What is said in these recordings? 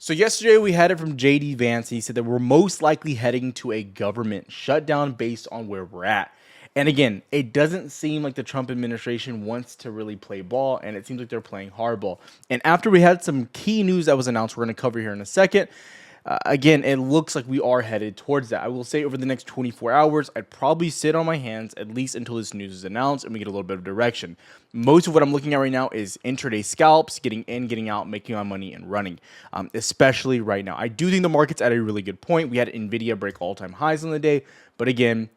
So yesterday we had it from JD Vance. He said that we're most likely heading to a government shutdown based on where we're at. And again, it doesn't seem like the Trump administration wants to really play ball, and it seems like they're playing hardball. And after we had some key news that was announced, we're going to cover here in a second. Again, it looks like we are headed towards that. I will say over the next 24 hours, I'd probably sit on my hands at least until this news is announced and we get a little bit of direction. Most of what I'm looking at right now is intraday scalps, getting in, getting out, making my money, and running, especially right now. I do think the market's at a really good point. We had NVIDIA break all-time highs on the day, but again,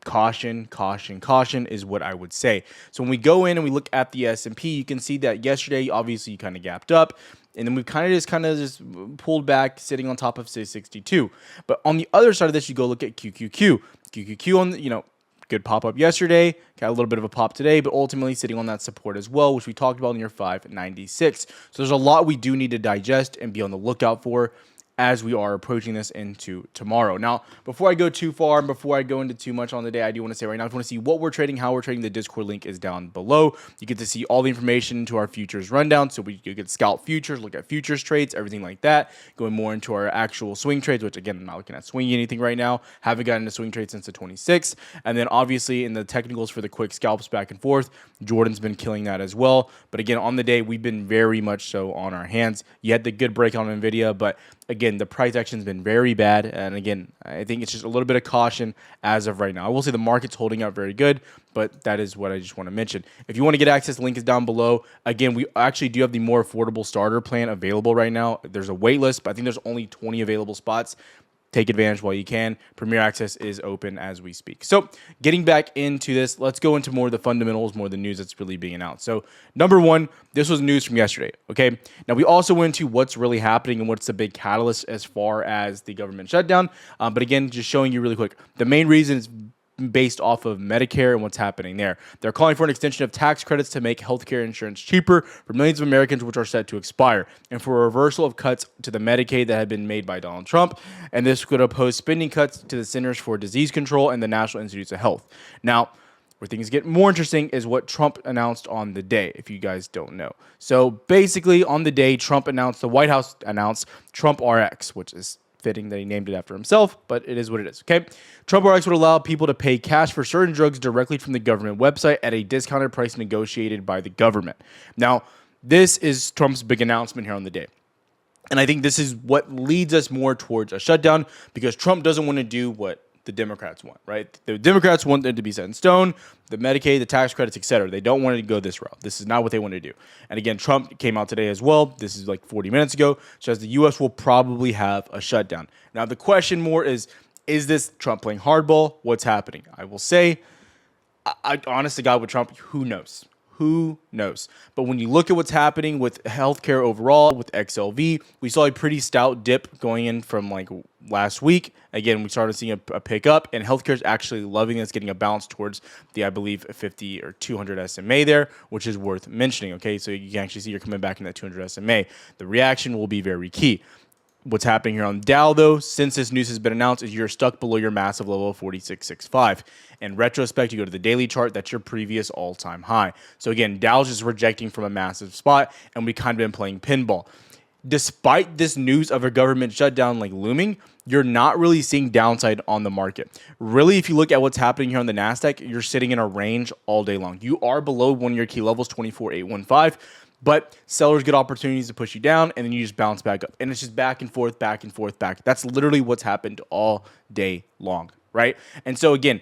caution, caution, caution is what I would say. So when we go in and we look at the S&P, you can see that yesterday, obviously, you kind of gapped up. And then we've kind of just pulled back, sitting on top of 662. But on the other side of this, you go look at QQQ. QQQ on the, good pop up yesterday, got a little bit of a pop today, but ultimately sitting on that support as well, which we talked about near 596. So there's a lot we do need to digest and be on the lookout for as we are approaching this into tomorrow. Now, before I go too far and before I go into too much on the day, I do want to say right now, if you want to see what we're trading, how we're trading, the Discord link is down below. You get to see all the information to our futures rundown. So you get scalp futures, look at futures trades, everything like that. Going more into our actual swing trades, which again, I'm not looking at swinging anything right now. Haven't gotten into swing trades since the 26th. And then obviously in the technicals for the quick scalps back and forth, Jordan's been killing that as well. But again, on the day, we've been very much so on our hands. You had the good break on NVIDIA, but again, the price action has been very bad. And again, I think it's just a little bit of caution as of right now. I will say the market's holding up very good, but that is what I just want to mention. If you want to get access, the link is down below. Again, we actually do have the more affordable starter plan available right now. There's a wait list, but I think there's only 20 available spots. Take advantage while you can. Premier access is open as we speak. So getting back into this, let's go into more of the fundamentals, more of the news that's really being announced. So number one, this was news from yesterday. Okay. Now we also went into what's really happening and what's the big catalyst as far as the government shutdown. But again, just showing you really quick, the main reason is based off of Medicare and what's happening there. They're calling for an extension of tax credits to make healthcare insurance cheaper for millions of Americans, which are set to expire, and for a reversal of cuts to the Medicaid that had been made by Donald Trump. And this could oppose spending cuts to the Centers for Disease Control and the National Institutes of Health. Now, where things get more interesting is what Trump announced on the day, if you guys don't know. So basically, on the day, the White House announced Trump RX, which is fitting that he named it after himself, but it is what it is, okay? Trump RX would allow people to pay cash for certain drugs directly from the government website at a discounted price negotiated by the government. Now, this is Trump's big announcement here on the day. And I think this is what leads us more towards a shutdown because Trump doesn't want to do what the Democrats want, right? The Democrats want it to be set in stone, the Medicaid, the tax credits, etc. They don't want to go this route. This is not what they want to do. And again, Trump came out today as well. This is like 40 minutes ago. Says the U.S. will probably have a shutdown. Now, the question more is this Trump playing hardball? What's happening? I will say, I honest to God, with Trump, who knows? Who knows? But when you look at what's happening with healthcare overall, with XLV, we saw a pretty stout dip going in from like last week. Again, we started seeing a pickup, and healthcare is actually loving this, getting a bounce towards the, I believe, 50 or 200 SMA there, which is worth mentioning. Okay, so you can actually see you're coming back in that 200 SMA. The reaction will be very key. What's happening here on Dow, though, since this news has been announced, is you're stuck below your massive level of 46.65. In retrospect, you go to the daily chart, that's your previous all-time high. So again, Dow's just rejecting from a massive spot, and we kind of been playing pinball. Despite this news of a government shutdown like looming, you're not really seeing downside on the market. Really, if you look at what's happening here on the NASDAQ, you're sitting in a range all day long. You are below one of your key levels, 24,815. But sellers get opportunities to push you down, and then you just bounce back up. And it's just back and forth, back and forth, back. That's literally what's happened all day long, right? And so, again,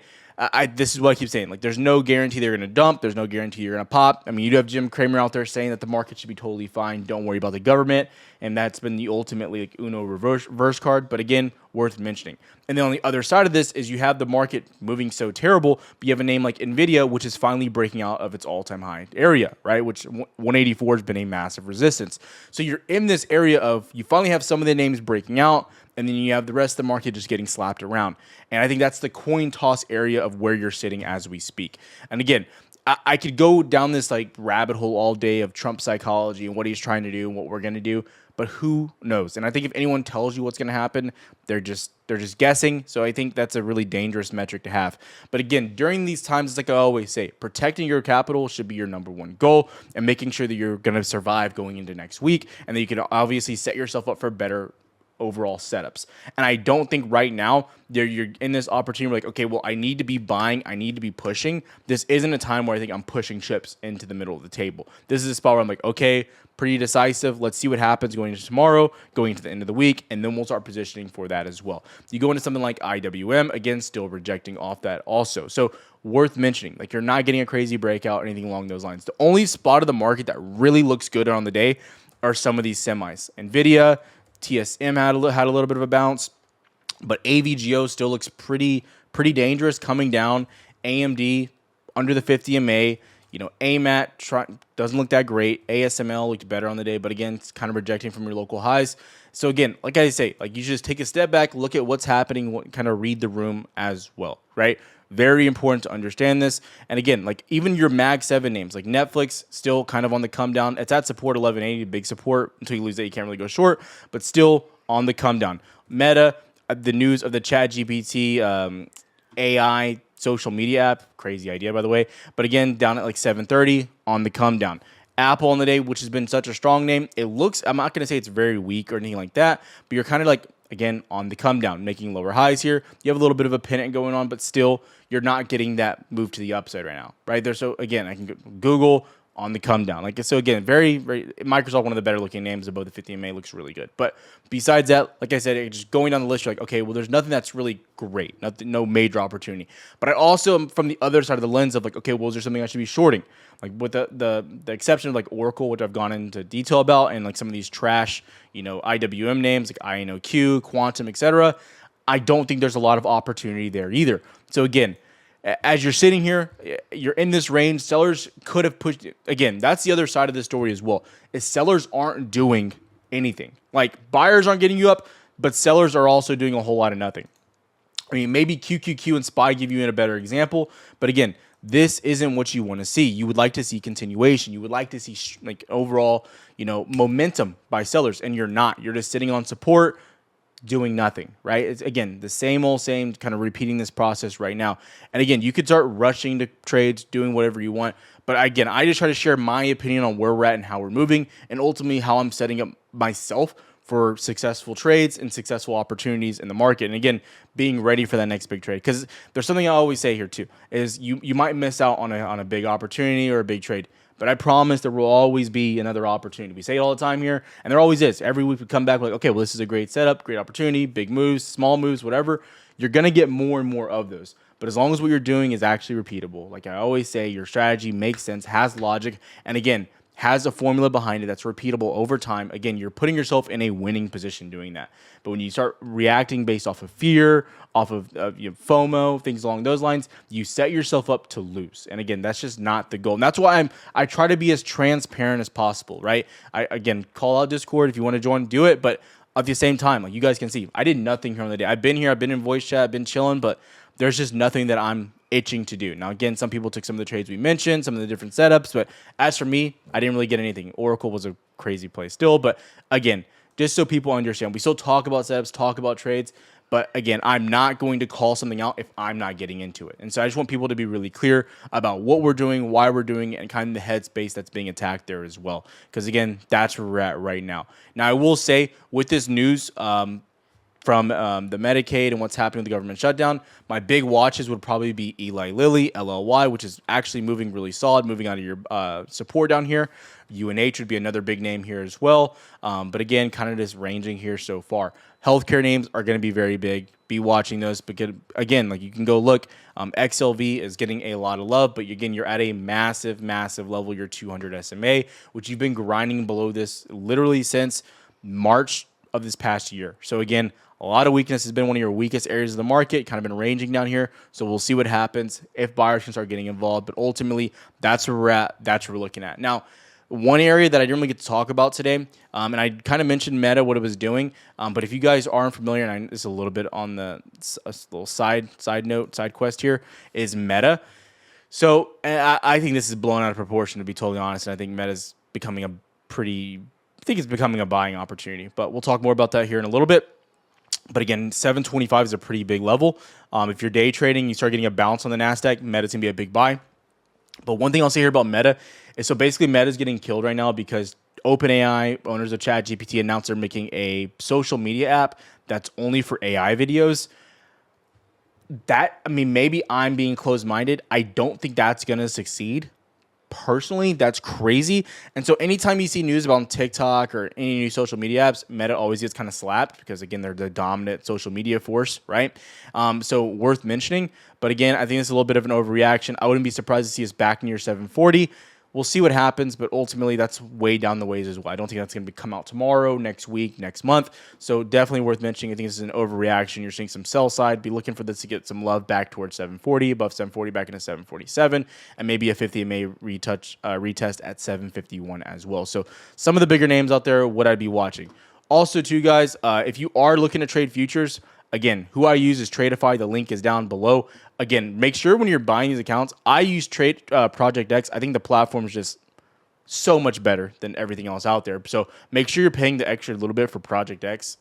this is what I keep saying. Like, there's no guarantee they're going to dump. There's no guarantee you're going to pop. I mean, you do have Jim Cramer out there saying that the market should be totally fine. Don't worry about the government. And that's been the ultimately like Uno reverse card. But again, worth mentioning. And then on the other side of this is you have the market moving so terrible, but you have a name like NVIDIA, which is finally breaking out of its all-time high area, right? Which 184 has been a massive resistance. So you're in this area of you finally have some of the names breaking out, and then you have the rest of the market just getting slapped around. And I think that's the coin toss area of where you're sitting as we speak. And again, I could go down this like rabbit hole all day of Trump psychology and what he's trying to do and what we're going to do. but who knows? And I think if anyone tells you what's going to happen, they're just guessing. So I think that's a really dangerous metric to have. But again, during these times, it's like I always say, protecting your capital should be your number one goal, and making sure that you're going to survive going into next week, and that you can obviously set yourself up for better overall setups. And I don't think right now you're in this opportunity like, okay, well, I need to be buying, I need to be pushing. This isn't a time where I think I'm pushing chips into the middle of the table. This is a spot where I'm like, okay, pretty decisive. Let's see what happens going into tomorrow, going into the end of the week, and then we'll start positioning for that as well. You go into something like IWM, again, still rejecting off that also. So worth mentioning, like you're not getting a crazy breakout or anything along those lines. The only spot of the market that really looks good on the day are some of these semis. NVIDIA, TSM had a little bit of a bounce, but AVGO still looks pretty dangerous coming down. AMD under the 50 MA. AMAT doesn't look that great. ASML looked better on the day, but again, it's kind of rejecting from your local highs. So again, like I say, like you should just take a step back, look at what's happening, kind of read the room as well, right? Very important to understand this. And again, like even your Mag 7 names, like Netflix, still kind of on the come down. It's at support 1180, big support. Until you lose that, you can't really go short, but still on the come down. Meta, the news of the ChatGPT AI social media app, crazy idea by the way, but again, down at like 730 on the come down. Apple on the day, which has been such a strong name, it looks, I'm not going to say it's very weak or anything like that, but you're kind of like, again, on the come down, making lower highs here. You have a little bit of a pennant going on, but still, you're not getting that move to the upside right now, right there. So again, I can go Google on the come down. Like, so again, very Microsoft, one of the better looking names above the 50 MA, looks really good. But besides that, like I said, just going down the list, you're like, okay, well, there's nothing that's really great, nothing, no major opportunity. But I also am from the other side of the lens of like, okay, well, is there something I should be shorting? Like with the exception of like Oracle, which I've gone into detail about, and like some of these trash, IWM names like INOQ, Quantum, etc. I don't think there's a lot of opportunity there either. So again, as you're sitting here, you're in this range. Sellers could have pushed it. Again, that's the other side of the story as well, is sellers aren't doing anything. Like buyers aren't getting you up, but sellers are also doing a whole lot of nothing. I mean, maybe QQQ and SPY give you a better example, but again, this isn't what you want to see. You would like to see continuation. You would like to see like overall, momentum by sellers, and you're not. You're just sitting on support, doing nothing, right? It's again the same old same, kind of repeating this process right now. And again, you could start rushing to trades, doing whatever you want. But again, I just try to share my opinion on where we're at and how we're moving, and ultimately how I'm setting up myself for successful trades and successful opportunities in the market. And again, being ready for that next big trade. Because there's something I always say here too, is you might miss out on a big opportunity or a big trade, but I promise there will always be another opportunity. We say it all the time here, and there always is. Every week we come back like, okay, well, this is a great setup, great opportunity, big moves, small moves, whatever. You're going to get more and more of those. But as long as what you're doing is actually repeatable, like I always say, your strategy makes sense, has logic, and again, has a formula behind it that's repeatable over time. Again, you're putting yourself in a winning position doing that. But when you start reacting based off of fear, off of FOMO, things along those lines, you set yourself up to lose. And again, that's just not the goal. And that's why I try to be as transparent as possible, right? I again, call out Discord if you want to join, do it. But at the same time, like you guys can see, I did nothing here on the day. I've been here, I've been in voice chat, I've been chilling, but there's just nothing that I'm itching to do. Now, again, some people took some of the trades we mentioned, some of the different setups, but as for me, I didn't really get anything. Oracle was a crazy play still, but again, just so people understand, we still talk about setups, talk about trades, but again, I'm not going to call something out if I'm not getting into it. And so I just want people to be really clear about what we're doing, why we're doing it, and kind of the headspace that's being attacked there as well. Because again, that's where we're at right now. Now, I will say with this news, from the Medicaid and what's happening with the government shutdown, my big watches would probably be Eli Lilly, LLY, which is actually moving really solid, moving out of your support down here. UNH would be another big name here as well. But again, kind of just ranging here so far. Healthcare names are going to be very big. Be watching those because, again, like you can go look. XLV is getting a lot of love, but again, you're at a massive, massive level, your 200 SMA, which you've been grinding below this literally since March of this past year. So again, a lot of weakness has been one of your weakest areas of the market, kind of been ranging down here. So we'll see what happens if buyers can start getting involved. But ultimately, that's where we're at. That's what we're looking at. Now, one area that I didn't really get to talk about today, and I kind of mentioned Meta, what it was doing. But if you guys aren't familiar, and it's a little bit on the little side note, side quest here, is Meta. So I think this is blown out of proportion, to be totally honest. And I think Meta's becoming a pretty think it's becoming a buying opportunity, but we'll talk more about that here in a little bit. But again, 725 is a pretty big level. If you're day trading, you start getting a bounce on the NASDAQ, Meta's going to be a big buy. But one thing I'll say here about Meta is, so basically Meta's getting killed right now because OpenAI, owners of ChatGPT, announced they're making a social media app that's only for AI videos. That, I mean, maybe I'm being closed-minded. I don't think that's going to succeed. Personally, that's crazy. And so anytime you see news about TikTok or any new social media apps, Meta always gets kind of slapped because, again, they're the dominant social media force, right? So worth mentioning. But again, I think it's a little bit of an overreaction. I wouldn't be surprised to see us back near 740. We'll see what happens, but ultimately that's way down the ways as well. I don't think that's going to come out tomorrow, next week, next month. So definitely worth mentioning. I think this is an overreaction. You're seeing some sell side. Be looking for this to get some love back towards 740, above 740, back into 747, and maybe a 50 MA retest at 751 as well. So some of the bigger names out there, what I'd be watching. Also, too, guys, if you are looking to trade futures, again, who I use is Tradeify. The link is down below. Again, make sure when you're buying these accounts, I use Project X. I think the platform is just so much better than everything else out there. So make sure you're paying the extra little bit for Project X.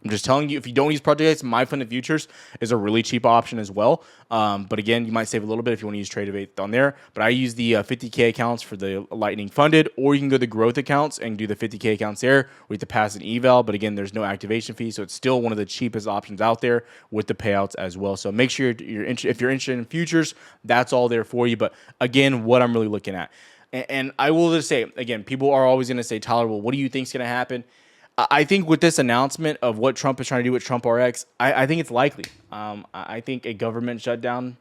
I'm just telling you, if you don't use Project X, MyFunded Futures is a really cheap option as well. But again, you might save a little bit if you want to use Tradeivate on there. But I use the 50K accounts for the Lightning funded, or you can go to the growth accounts and do the 50K accounts there. We have to pass an eval, but again, there's no activation fee, so it's still one of the cheapest options out there with the payouts as well. So make sure if you're interested in futures, that's all there for you. But again, what I'm really looking at, and I will just say again, people are always going to say, Tyler, well, what do you think is going to happen? I think with this announcement of what Trump is trying to do with Trump RX, I think it's likely. I think a government shutdown.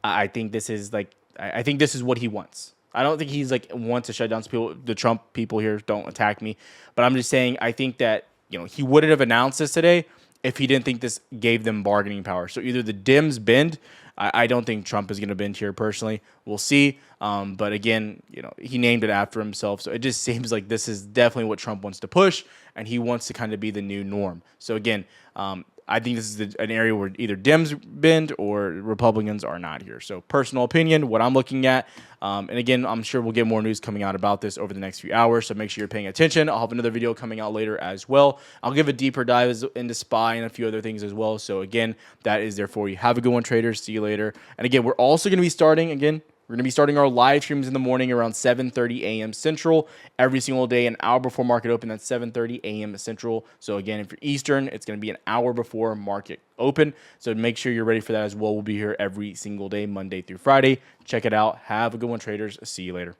I think this is I think this is what he wants. I don't think he's wants to shut down people. The Trump people here don't attack me, but I'm just saying I think that he wouldn't have announced this today if he didn't think this gave them bargaining power. So either the Dems bend. I don't think Trump is going to bend here personally. We'll see. But again, he named it after himself. So it just seems like this is definitely what Trump wants to push, and he wants to kind of be the new norm. So again, I think this is an area where either Dems bend or Republicans are not here. So personal opinion, what I'm looking at. And again, I'm sure we'll get more news coming out about this over the next few hours. So make sure you're paying attention. I'll have another video coming out later as well. I'll give a deeper dive into SPY and a few other things as well. So again, that is there for you. Have a good one, traders. See you later. And again, we're also going to be starting we're going to be starting our live streams in the morning around 7:30 a.m. Central every single day, an hour before market open. That's 7:30 a.m. Central. So again, if you're Eastern, it's going to be an hour before market open. So make sure you're ready for that as well. We'll be here every single day, Monday through Friday. Check it out. Have a good one, traders. See you later.